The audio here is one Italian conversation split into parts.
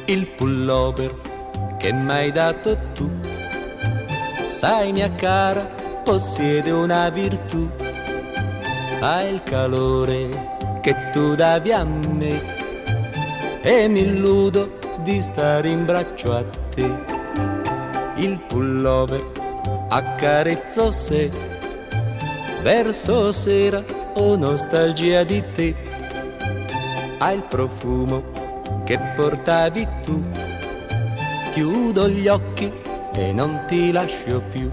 il pullover che m'hai dato tu. Sai mia cara, possiede una virtù, ha il calore che tu davi a me e mi illudo di stare in braccio a te. Il pullover accarezzo se verso sera ho nostalgia di te. Ha il profumo che portavi tu, chiudo gli occhi e non ti lascio più.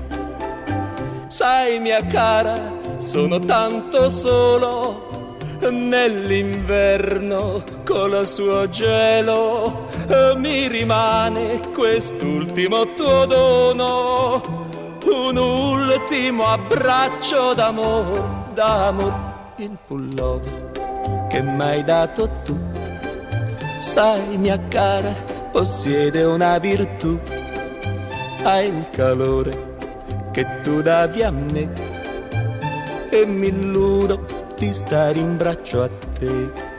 Sai mia cara, sono tanto solo nell'inverno col suo gelo, mi rimane quest'ultimo tuo dono, un ultimo abbraccio d'amor, d'amor, il pullover che m'hai dato tu. Sai mia cara, possiede una virtù, ha il calore che tu davi a me e mi illudo di stare in braccio a te.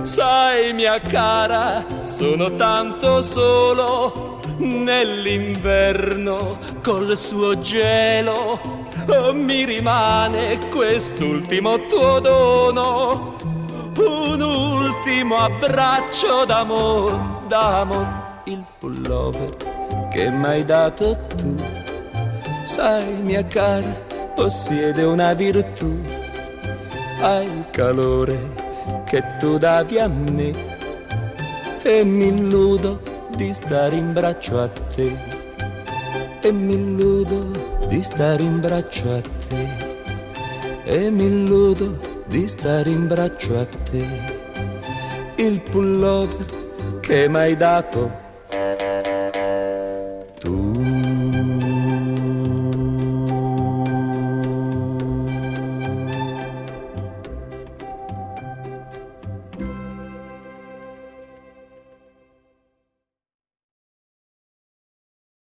Sai mia cara, sono tanto solo nell'inverno col suo gelo, mi rimane quest'ultimo tuo dono, un ultimo abbraccio d'amor, d'amor, il pullover che m'hai dato tu. Sai mia cara, possiede una virtù, ha il calore che tu davi a me e mi illudo di stare in braccio a te, e mi illudo di stare in braccio a te, e mi illudo di stare in braccio a te. Il pullover che m'hai dato tu.